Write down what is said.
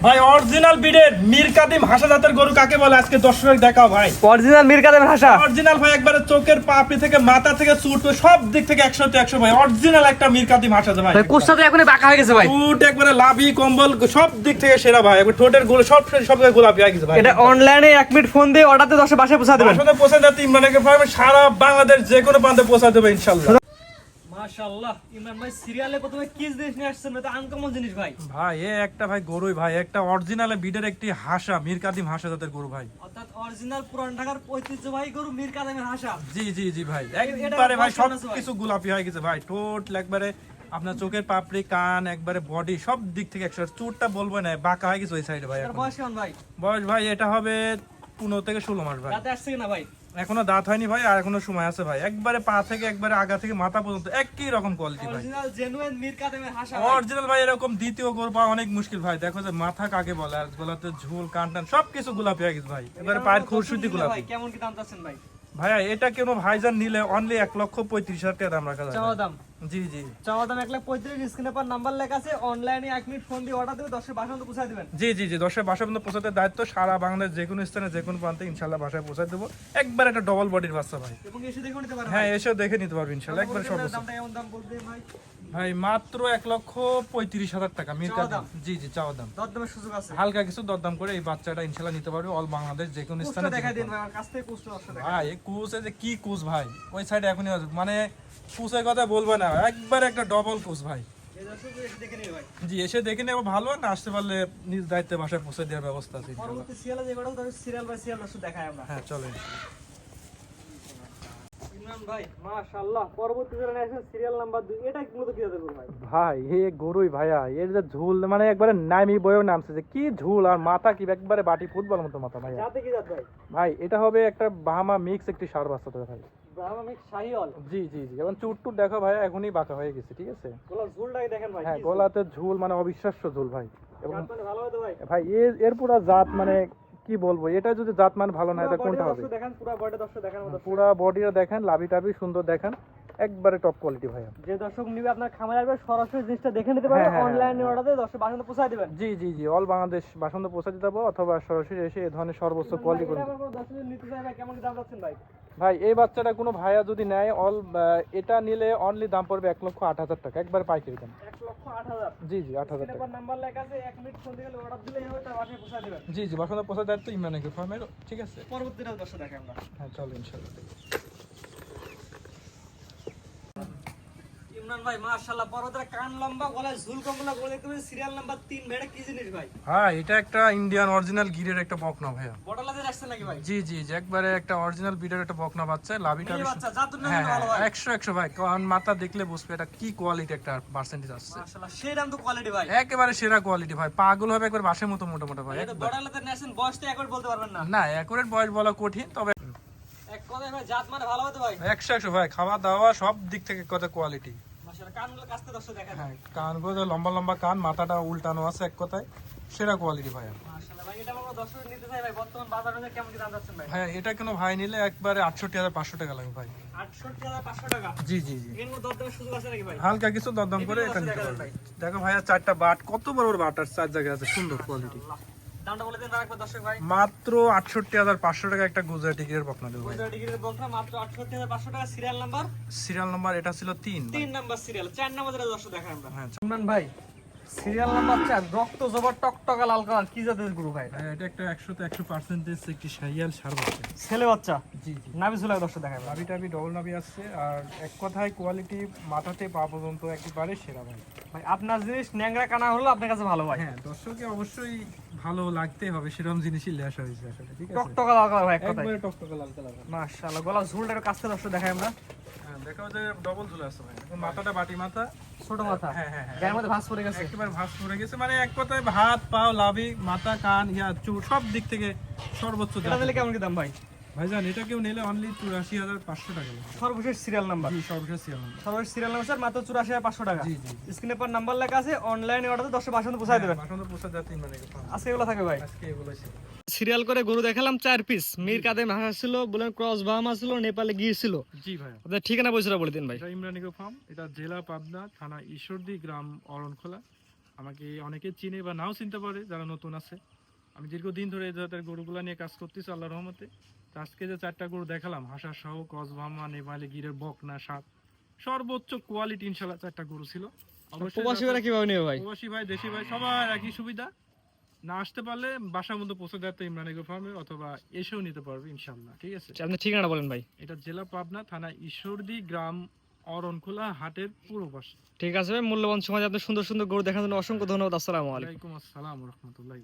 ভাই অরিজিনাল বিডের মীর কাদিম হাসা জাতের গরু কাকে বলে আজকে দর্শক দেখাও ভাই। অরিজিনাল মীর কাদিম হাসা, অরিজিনাল ভাই, একবারে চোখের পাপড়ি থেকে মাথা থেকে চুট সব দিক থেকে 100 তে 100 ভাই। অরিজিনাল একটা মীর কাদিম হাসা ভাই। কোষটা তো এখনই বাঁকা হয়ে গেছে ভাই। চুট একবারে লাভি কম্বল সব দিক থেকে সেরা ভাই। একবার ঠোঁটের গুলো সব থেকে গোলাপি হয়ে গেছে ভাই। এটা অনলাইনে 1 মিনিট ফোন দিয়ে অর্ডার দিয়ে 10 বাসায় পৌঁছা দেবেন। আসলে পৌঁছে যাতে ইমরানকে ফার্মে সারা বাংলাদেশ যে কোনো প্রান্তে পৌঁছা দেবে ইনশাআল্লাহ। মাশাআল্লাহ, ইমরান ভাই সিরিয়ালে প্রথমে কি জিনিস নিয়ে আসছেন? এটা আনকমন জিনিস ভাই। ভাই এ একটা ভাই গরুই ভাই, একটা অরিজিনাল বিডের একটি হাসা মীর কাদিম হাসা জাতের গরু ভাই। অর্থাৎ অরিজিনাল পুরান ঢাকার ঐতিহ্যবাহী গরু মীর কাদিমের হাসা। জি জি জি ভাই, একবারে ভাই সব কিছু গোলাপি হয়ে গেছে ভাই। ঠোঁট একবারে আপনার চোখের পাপড়ি, কান, একবারে বডি সব দিক থেকে 100। চুটটা বলবো না, বাঁকা হয়ে গেছে ওই সাইডে ভাই। এর বয়স কেমন ভাই? বয়স ভাই এটা হবে 15 থেকে 16 মাস ভাই। রাতে আসছে কিনা ভাই? এখনো দাঁত হয়নি ভাই, আর এখনো সময় আছে ভাই। একবারে পা থেকে একবারে আগা থেকে মাথা পর্যন্ত একই রকম কোয়ালিটি ভাই। অরিজিনাল জেনুইন মীর কাদিমের হাসা। অরিজিনাল ভাই এরকম দ্বিতীয় গরু পাওয়া অনেক মুশকিল ভাই। দেখো যে মাথা কাকে বলে, আর গলাতে ঝুল, কান টান সবকিছু গোলাপি হয়ে গেছে ভাই। এবারে পায়ের খুরশুটি গোলাপি ভাই। কেমন কি দাম চাচ্ছেন ভাই? ভাইয়া এটা কেন ভাইজান নিলে অনলি 1,35,000 টাকা দাম রাখা যায়। চাওয়া দাম? জি জি চাওয়া দাম 1,35,000। স্ক্রিনে পর নাম্বার লেখা আছে, অনলাইনে 1 মিনিট ফোন দিয়ে অর্ডার দিলে 10 বাসায় পৌঁছে দিবেন। জি জি জি, 10 বাসা পর্যন্ত পৌঁছাতে দায়িত্ব সারা বাংলাদেশ যে কোনো স্থানে যে কোনো প্রান্তে ইনশাআল্লাহ বাসায় পৌঁছায় দেবো। একবার একটা ডবল বডির বাচ্চা ভাই। এবং এসে দেখে নিতে পারবেন। হ্যাঁ এসে দেখে নিতে পারবেন ইনশাআল্লাহ একবার সর্বোচ্চ। দামটা কেমন দাম বলতে ভাই? ভাই মাত্র 1,35,000 টাকা মীর কাদিম। জি জি চাওয়া দাম। দরদামের সুযোগ আছে? হালকা কিছু দরদাম করে এই বাচ্চাটা ইনশাআল্লাহ নিতে পারবে অল বাংলাদেশ যে কোনো স্থানে। কুচটা দেখাই দিন ভাই, আমার কাছ থেকে কুচটা দর্শক দেখাই। ভাই কুচে যে কি কুচ ভাই, ওই সাইডে এখনই মানে কুচের কথা বলবো না, একবার একটা ডবল কুচ ভাই। এই দর্শক এসে দেখে নিবে ভাই। জি এসে দেখে নেবো, ভালো না আসতে পারলে নিজ দায়িত্বে বাসায় পৌঁছে দেওয়ার ব্যবস্থা আছে ইনশাআল্লাহ। পরবর্তী সিরিয়ালে যে কটা দর্শক সিরিয়াল বাই সিরিয়াল দর্শক দেখাই আমরা। হ্যাঁ চলেন। ইমরান ভাই মাশাআল্লাহ, পরবর্তী সিরিয়ালে আসেন সিরিয়াল নাম্বার 2। এটা মূলত কি জাতের গরু ভাই? ভাই এ গরুই ভাইয়া, এর যে ঝুল মানে একবারে নামি বয়েও নামছে, যে কি ঝুল আর মাথা কি একবারে বাটি ফুটবল মতো মাথা ভাইয়া। জাতে কি জাত ভাই? ভাই এটা হবে একটা বাহামা মিক্স একটি সার বাচ্চা তো ভাই। ব্রাহ্মা মিক্স শাহিওয়াল। জি জি জি, এবং চুটটুট দেখো ভাইয়া এখনই বাঁকা হয়ে গেছে, ঠিক আছে। গলার ঝুলটাকে দেখেন ভাই। হ্যাঁ গলাতে ঝুল মানে অবিশ্বাস্য ঝুল ভাই। এবং জাত মানে ভালো হবে ভাই। ভাই এর পুরা জাত মানে কি বলবো, এটা যদি জাত মান ভালো না এটা কোনটা হবে? দেখেন পুরো বডি দর্শক দেখেন মতো। পুরা বডিটা দেখেন, লাভি টাভি সুন্দর দেখেন, একবারে টপ কোয়ালিটি ভাইয়া। যে দর্শক নিবে আপনার খামারে আসবে, সরাসরি জিনিসটা দেখে নিতে পারবে। অনলাইনে অর্ডার দিয়ে দর্শক বাসায় পৌঁছে দিবেন। জি জি জি, অল বাংলাদেশ বাসন্ত পৌঁছে দিতে পারবো, অথবা সরাসরি এসে এই ধরনের সর্বোচ্চ কোয়ালিটি করে। দর্শক নিতে চাই ভাই, কেমন কি দাম রাখছেন ভাই? ভাই এই বাচ্চাটা কোনো ভাইয়া যদি নেয় এটা নিলে অনলি দাম পড়বে 1,08,000 টাকা, একবার পাইকারি দাম। 1,08,000? জি জি 8,000 টাকা। এবার নাম্বার লেখা আছে, 1 মিনিট ফোন দিয়ে অর্ডার দিলেই হবে, তার বাসায় পৌঁছে দিবেন। জি জি, বাসন্ত পৌঁছে দেয় তো ইমরানের ফার্মের, ঠিক আছে। পরবর্তীটা দর্শক দেখেন আমরা। হ্যাঁ চলো ইনশাআল্লাহ। ইমরান ভাই মাশাআল্লাহ, পরবর্তীটা কান লম্বা, গলায় ঝুল কমলা, গলা দেখতে পাচ্ছি সিরিয়াল নাম্বার 3। এটা কি জিনিস ভাই? হ্যাঁ এটা একটা ইন্ডিয়ান অরিজিনাল গিরের একটা বকনা ভাইয়া। বটলাতে আসছে নাকি ভাই? জি জি জি, একবারে একটা অরিজিনাল বিডের একটা বকনা বাচ্চা, লাভিটা এই বাচ্চা জাতুর নাম হ্যাঁ ভালো ভাই। 100 ভাই, কারণ মাথা দেখলে বুঝবে এটা কি কোয়ালিটি একটা পার্সেন্টেজ আসছে। মাশাআল্লাহ, সেই দাম তো কোয়ালিটি ভাই। একেবারে সেরা কোয়ালিটি ভাই, পাগল হবে একবার বাসের মতো মোটা মোটা ভাই। এটা বটলাতে নেছেন, বয়সটা একবার বলতে পারবেন না। না অ্যাকুরেট বয়স বলা কঠিন, তবে এক কথায় ভাই জাত মানে ভালো হতে ভাই। 100 ভাই, খাওয়া দাওয়া সব দিক থেকে কত কোয়ালিটি। মাশাআল্লাহ, কানগুলো কাছতে দর্শক দেখেন। হ্যাঁ কানগুলো লম্বা লম্বা কান, মাথাটা উল্টানো আছে, এক কথায় সেরা কোয়ালিটি ভাই। মাশাআল্লাহ ভাই, এটা আমরা দর্শক নিতে চাই ভাই, বর্তমান বাজারে কেমন কি দাম যাচ্ছেন ভাই? ভাই এটা কোনো ভাই নিলে একবারে 68,500 টাকা লাগবে ভাই। 68,500 টাকা? জি জি জি, এর মধ্যে দরদামের সুযোগ আছে নাকি ভাই? হালকা কিছু দরদাম করে এটা নিতে পারবে। দেখো ভাইয়া চারটা বাট, কত বড় বড় বাট আর 4 জায়গায় আছে, সুন্দর কোয়ালিটি। দামটা বলে দেন আরেকবার দর্শক ভাই। মাত্র 68,500 টাকা একটা গুজরাটি গিরের বকনা দেবো ভাই। 15 ডিগ্রির বলটা মাত্র 68,500 টাকা। সিরিয়াল নাম্বার সিরিয়াল নাম্বার এটা ছিল 3 3 নাম্বার সিরিয়াল। 4 নাম্বার যেটা দর্শক দেখান আমরা। হ্যাঁ ইমরান ভাই সিরিয়াল নাম্বার 4, রক্ত জবর টকটকা লাল কালার, কি জাতের গরু ভাই? এটা একটা 100 তে 100% একটি শাহিয়াল ষাঁড় বাচ্চা। ছেলে বাচ্চা? জি জি, নাভি ঝুলা দর্শক দেখান। নাভি টাভি ডবল নাভি আসছে, আর এক কথায় কোয়ালিটি মাথাতে পা পর্যন্ত একেবারে সেরা ভাই। ভাই আপনার জিনিস ন্যাংরা কানা হলো আপনার কাছে ভালো ভাই। হ্যাঁ দর্শককে অবশ্যই ভালো লাগতে হবে, সেরকম জিনিসই লেসা হয়েছে আসলে, ঠিক আছে। টকটকা লাল কালার ভাই এক কথায়। একবারে টকটকে লাল কালার। মাশাআল্লাহ, গলা ঝুলটার কাছে দর্শক দেখাই আমরা। হ্যাঁ দেখাও যে ডবল ঝুলে আছে ভাই, এখন মাথাটা বাটি মাথা, ছোট মাথা, হ্যাঁ হ্যাঁ হ্যাঁ, গায়ের মধ্যে ভাঁজ পড়ে গেছে। একেবারে ভাঁজ পড়ে গেছে, মানে এক কথায় হাত পাও লাভি মাথা কান চুট সব দিক থেকে সর্বোচ্চ দাম। এটা দিলে কেমন কি দাম ভাই? ভাইজান এটা কেউ নিলে অনলি 84,500 টাকা লাগবে। সর্বশেষ সিরিয়াল নাম্বার? জি সর্বশেষ সিরিয়াল নাম্বার। সর্বশেষ সিরিয়াল নাম্বার স্যার মাত্র 84,500 টাকা। জি জি, স্ক্রিনে পর নাম্বার লেখা আছে, অনলাইনে অর্ডারে 10 বাসন্ত পৌঁছায় দেবেন। বাসন্ত পোষা জাতি মানে আজকে এগুলো থাকবে ভাই। আজকে এগুলো ছিল। সিরিয়াল করে গরু দেখালাম 4 পিস। মীর কাদিম হাঁস ছিল, বলেন ক্রস বাহামা ছিল, নেপালে গিয়েছিল। জি ভাই, আপনার ঠিকানা পয়সাটা বলে দিন ভাই। এটা ইমরানিকো ফার্ম, এটা জেলা পাবনা, থানা ঈশ্বরদী, গ্রাম অরণখোলা, আমাকে অনেকে চিনে বা নাও চিনতে পারে যারা নতুন আছে। আমি দীর্ঘদিন ধরে এই জাতের গরুগুলা নিয়ে কাজ করতেছি আল্লাহর রহমতে। তো আজকে যে 4টা গরু দেখালাম, হাসা সহ, ক্রস ব্রাহ্মা, নেপালি গিরের বকনা, সাপ, সর্বোচ্চ কোয়ালিটি ইনশাল্লাহ 4টা গরু ছিল। অবশ্যই প্রবাসী ভাইরা কিভাবে নেবে ভাই? প্রবাসী ভাই, দেশি ভাই, সবার একই সুবিধা। না আসতে পারলে বাসার মধ্যে পৌঁছে দেওয়া ইমরান এগ্রো ফার্মে, অথবা এসেও নিতে পারবে ইনশাল্লাহ। ঠিক আছে, আচ্ছা, আপনার ঠিকানাটা বলেন ভাই। এটা জেলা পাবনা, থানা ঈশ্বরদী, গ্রাম অরণখোলা, হাটের পূর্ব পাশে। ঠিক আছে ভাই, মূল্যবান সময় আপনি সুন্দর সুন্দর গরু দেখার জন্য অসংখ্য ধন্যবাদ। আসসালামু আলাইকুম। ওয়ালাইকুম আসসালাম রহমতুল্লাহ।